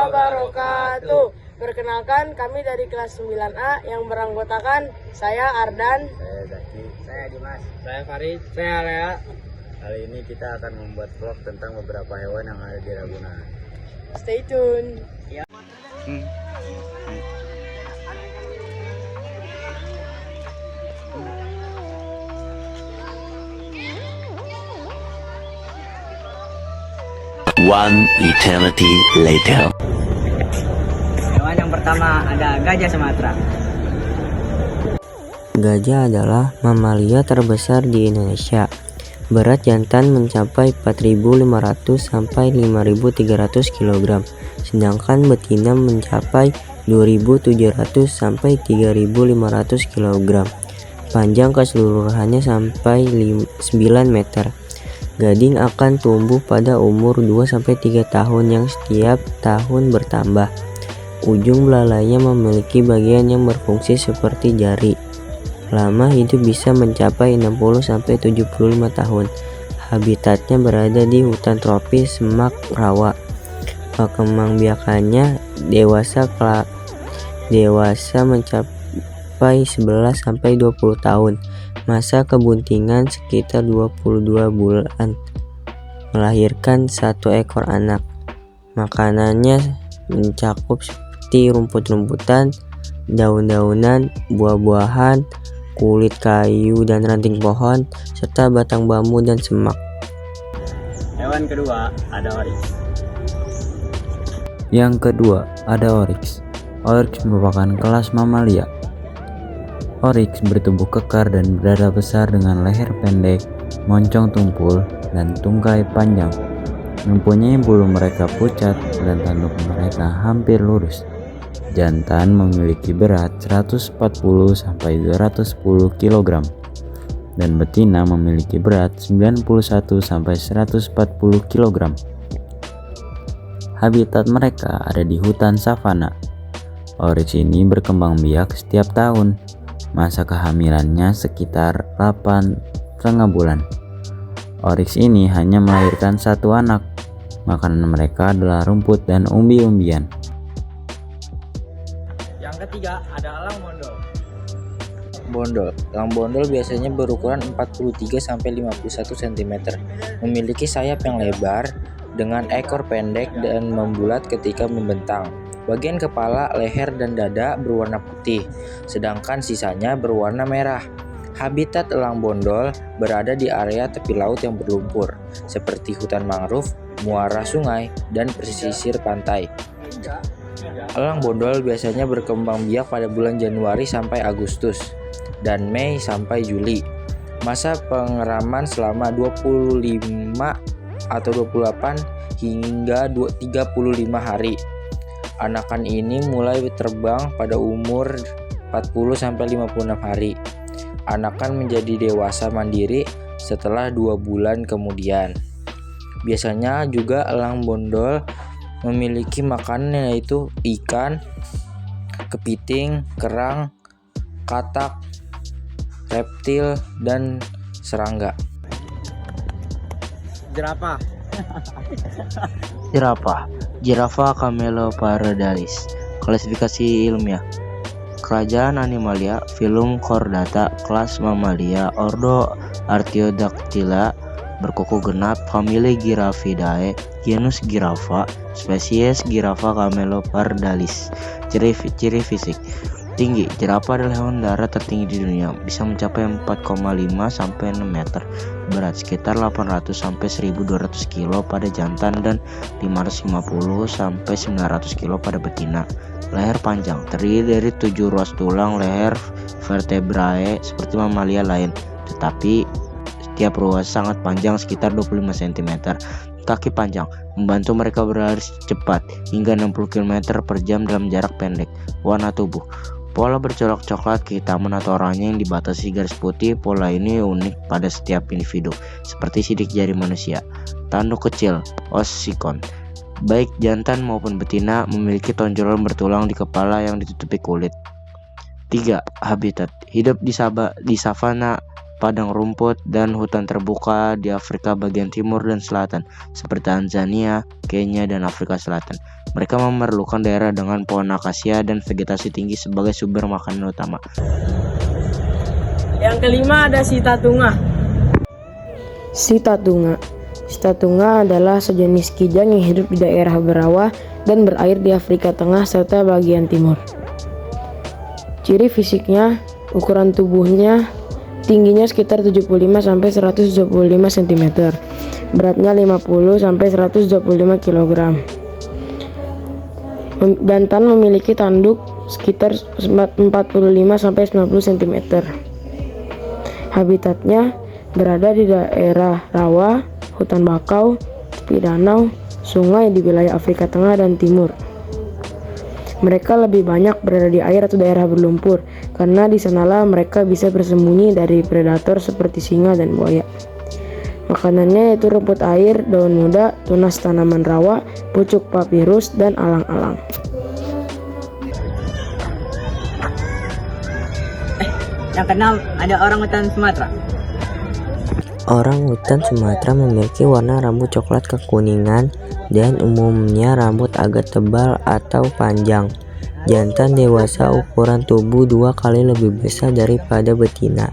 wabarakatuh. Perkenalkan, kami dari kelas 9A yang beranggotakan saya Ardan, saya Zaki, Saya Dimas. Saya Farid. Saya Lea. kali ini kita akan membuat vlog tentang beberapa hewan yang ada di Ragunan. stay tune. One eternity later. Hewan yang pertama ada gajah Sumatera. Gajah adalah mamalia terbesar di Indonesia. Berat jantan mencapai 4.500 sampai 5.300 kg, sedangkan betina mencapai 2.700 sampai 3.500 kg. Panjang keseluruhannya sampai 9 meter. Gading akan tumbuh pada umur 2-3 tahun yang setiap tahun bertambah. Ujung belalainya memiliki bagian yang berfungsi seperti jari. Lama hidup bisa mencapai 60-75 tahun. Habitatnya berada di hutan tropis semak rawa. Perkembangbiakannya dewasa mencapai 11-20 tahun. Masa kebuntingan sekitar 22 bulan. Melahirkan 1 ekor anak. Makanannya mencakup seperti rumput-rumputan, daun-daunan, buah-buahan, kulit kayu dan ranting pohon, serta batang bambu dan semak. Hewan kedua ada oryx. Yang kedua ada oryx. Oryx merupakan kelas mamalia. Oryx bertubuh kekar dan berada besar dengan leher pendek, moncong tumpul, dan tungkai panjang. Mempunyai bulu mereka pucat dan tanduk mereka hampir lurus. Jantan memiliki berat 140-210 kg dan betina memiliki berat 91-140 kg. Habitat mereka ada di hutan savana. Oryx ini berkembang biak setiap tahun. Masa kehamilannya sekitar 8,5 bulan. Oryx ini hanya melahirkan 1 anak. Makanan mereka adalah rumput dan umbi-umbian. Yang ketiga ada elang bondol. Elang bondol biasanya berukuran 43-51 cm, memiliki sayap yang lebar dengan ekor pendek dan membulat ketika membentang. Bagian kepala, leher, dan dada berwarna putih, sedangkan sisanya berwarna merah. Habitat elang bondol berada di area tepi laut yang berlumpur, seperti hutan mangrove, muara sungai, dan pesisir pantai. Elang bondol biasanya berkembang biak pada bulan Januari sampai Agustus dan Mei sampai Juli. Masa pengeraman selama 25 atau 28 hingga 35 hari. Anakan ini mulai terbang pada umur 40-56 hari. Anakan menjadi dewasa mandiri setelah 2 bulan kemudian. Biasanya juga elang bondol memiliki makanan yaitu ikan, kepiting, kerang, katak, reptil, dan serangga. Jerapah. Giraffa camelopardalis. Klasifikasi ilmiah: Kerajaan Animalia, Filum Chordata, kelas Mamalia, Ordo Artiodactyla, berkuku genap, famili Giraffidae, genus Giraffa, spesies Giraffa camelopardalis. Ciri fisik: tinggi. Jerapah adalah hewan darat tertinggi di dunia, bisa mencapai 4,5 sampai 6 meter. Berat sekitar 800 sampai 1.200 kg pada jantan dan 550 sampai 900 kg pada betina. Leher panjang, terdiri dari 7 ruas tulang leher vertebrae seperti mamalia lain, tetapi setiap ruas sangat panjang sekitar 25 cm. Kaki panjang, membantu mereka berlari cepat hingga 60 km per jam dalam jarak pendek. Warna tubuh: pola bercolok coklat kehitaman atau oranye yang dibatasi garis putih. Pola ini unik pada setiap individu, seperti sidik jari manusia. Tanduk kecil, ossikon. Baik jantan maupun betina memiliki tonjolan bertulang di kepala yang ditutupi kulit. 3. Habitat: hidup di savana padang rumput dan hutan terbuka di Afrika bagian timur dan selatan, seperti Tanzania, Kenya, dan Afrika Selatan. Mereka memerlukan daerah dengan pohon akasia dan vegetasi tinggi sebagai sumber makanan utama. Yang kelima ada Sitatunga. Sitatunga adalah sejenis kijang yang hidup di daerah berawa dan berair di Afrika Tengah serta bagian timur. Ciri fisiknya, ukuran tubuhnya tingginya sekitar 75-125 cm, beratnya 50-125 kg. Jantan memiliki tanduk sekitar 45-90 cm. Habitatnya berada di daerah rawa, hutan bakau, tepi danau, sungai di wilayah Afrika Tengah dan Timur. Mereka lebih banyak berada di air atau daerah berlumpur, karena di sanalah mereka bisa bersembunyi dari predator seperti singa dan buaya. Makanannya yaitu rumput air, daun muda, tunas tanaman rawa, pucuk papirus, dan alang-alang. Yang keenam ada orangutan Sumatera. Orangutan Sumatera memiliki warna rambut coklat kekuningan dan umumnya rambut agak tebal atau panjang. Jantan dewasa ukuran tubuh 2 kali lebih besar daripada betina,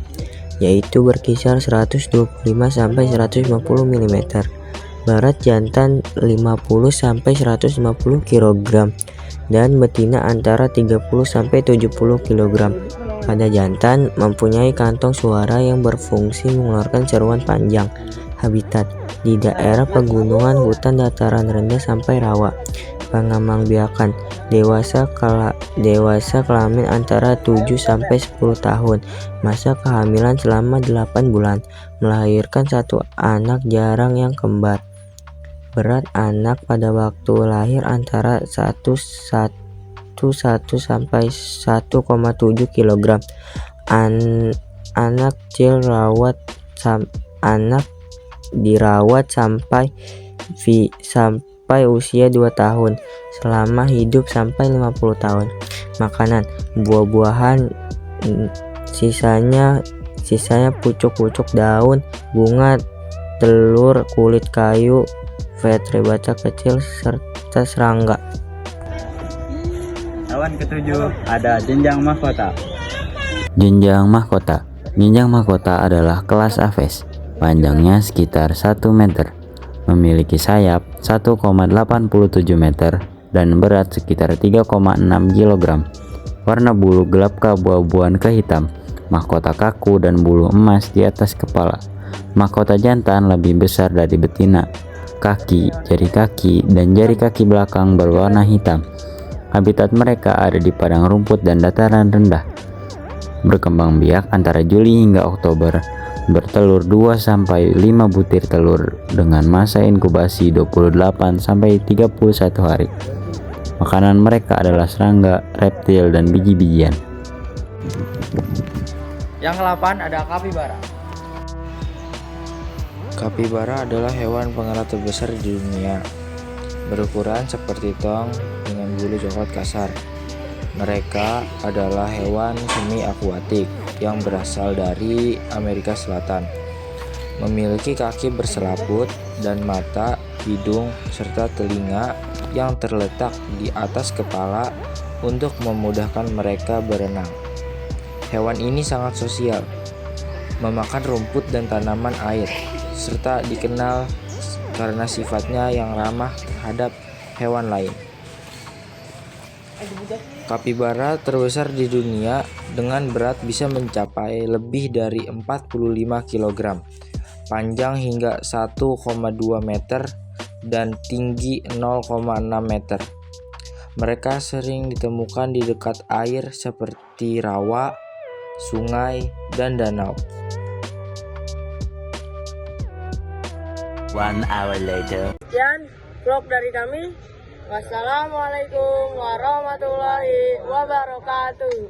yaitu berkisar 125-150 mm. Berat jantan 50-150 kg dan betina antara 30-70 kg. Pada jantan mempunyai kantong suara yang berfungsi mengeluarkan seruan panjang. Habitat di daerah pegunungan, hutan dataran rendah sampai rawa. Pengembangbiakan dewasa kelamin antara 7-10 tahun. Masa kehamilan selama 8 bulan. Melahirkan 1 anak jarang yang kembar. Berat anak pada waktu lahir antara 1 sampai 1,7 kg. Anak kecil anak dirawat sampai usia 2 tahun, selama hidup sampai 50 tahun. Makanan buah-buahan, sisanya pucuk-pucuk daun, bunga, telur, kulit kayu, vertebrata kecil serta serangga. Hewan ketujuh ada jenjang mahkota. Jenjang mahkota. Jenjang mahkota adalah kelas Aves. Panjangnya sekitar 1 meter. Memiliki sayap 1,87 meter dan berat sekitar 3,6 kg. Warna bulu gelap keabu-abuan ke hitam. Mahkota kaku dan bulu emas di atas kepala. Mahkota jantan lebih besar dari betina. Jari kaki, dan jari kaki belakang berwarna hitam. Habitat mereka ada di padang rumput dan dataran rendah. Berkembang biak antara Juli hingga Oktober. Bertelur 2-5 butir telur dengan masa inkubasi 28-31 hari. Makanan mereka adalah serangga, reptil, dan biji-bijian. Yang ke-8 ada kapibara. Kapibara adalah hewan pengerat terbesar di dunia. Berukuran seperti tong dengan bulu coklat kasar. Mereka adalah hewan semi akuatik yang berasal dari Amerika Selatan. Memiliki kaki berselaput dan mata, hidung, serta telinga yang terletak di atas kepala untuk memudahkan mereka berenang. Hewan ini sangat sosial, memakan rumput dan tanaman air, serta dikenal karena sifatnya yang ramah terhadap hewan lain. Kapibara terbesar di dunia dengan berat bisa mencapai lebih dari 45 kg, panjang hingga 1,2 meter dan tinggi 0,6 meter. Mereka sering ditemukan di dekat air seperti rawa, sungai, dan danau. 1 hour later. Sekian vlog dari kami. Wassalamualaikum warahmatullahi wabarakatuh.